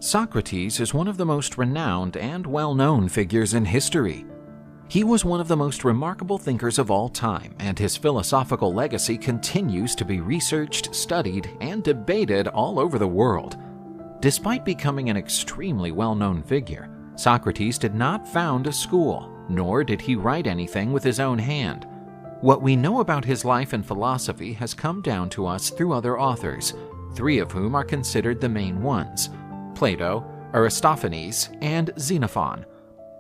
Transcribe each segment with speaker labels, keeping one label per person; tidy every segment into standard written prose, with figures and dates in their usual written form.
Speaker 1: Socrates is one of the most renowned and well-known figures in history. He was one of the most remarkable thinkers of all time, and his philosophical legacy continues to be researched, studied, and debated all over the world. Despite becoming an extremely well-known figure, Socrates did not found a school, nor did he write anything with his own hand. What we know about his life and philosophy has come down to us through other authors, three of whom are considered the main ones: Plato, Aristophanes, and Xenophon.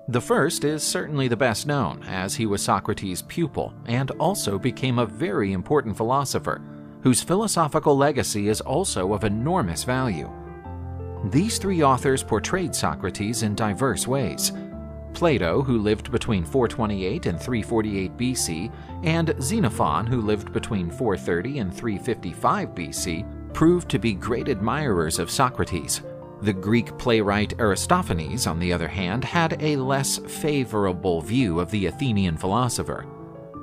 Speaker 1: The first is certainly the best known, as he was Socrates' pupil and also became a very important philosopher, whose philosophical legacy is also of enormous value. These three authors portrayed Socrates in diverse ways. Plato, who lived between 428 and 348 BC, and Xenophon, who lived between 430 and 355 BC, proved to be great admirers of Socrates. The Greek playwright Aristophanes, on the other hand, had a less favorable view of the Athenian philosopher.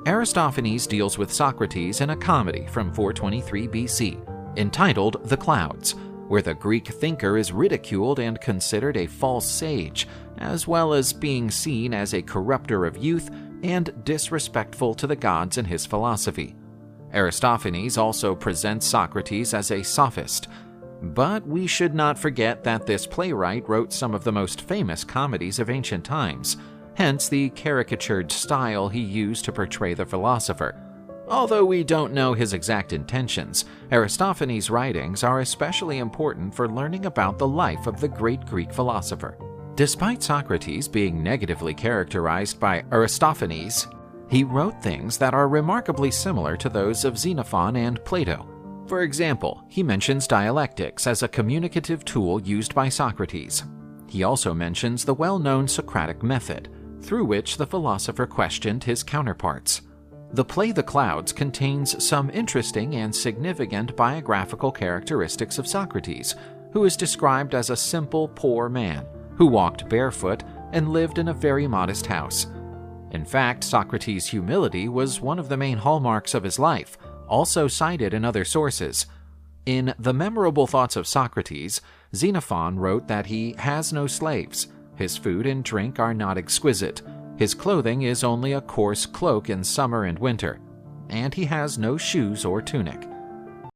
Speaker 1: Aristophanes deals with Socrates in a comedy from 423 BC, entitled The Clouds, where the Greek thinker is ridiculed and considered a false sage, as well as being seen as a corrupter of youth and disrespectful to the gods in his philosophy. Aristophanes also presents Socrates as a sophist, but we should not forget that this playwright wrote some of the most famous comedies of ancient times, hence the caricatured style he used to portray the philosopher. Although we don't know his exact intentions, Aristophanes' writings are especially important for learning about the life of the great Greek philosopher. Despite Socrates being negatively characterized by Aristophanes, he wrote things that are remarkably similar to those of Xenophon and Plato. For example, he mentions dialectics as a communicative tool used by Socrates. He also mentions the well-known Socratic method, through which the philosopher questioned his counterparts. The play The Clouds contains some interesting and significant biographical characteristics of Socrates, who is described as a simple, poor man who walked barefoot and lived in a very modest house. In fact, Socrates' humility was one of the main hallmarks of his life, also cited in other sources. In The Memorable Thoughts of Socrates, Xenophon wrote that he has no slaves, his food and drink are not exquisite, his clothing is only a coarse cloak in summer and winter, and he has no shoes or tunic.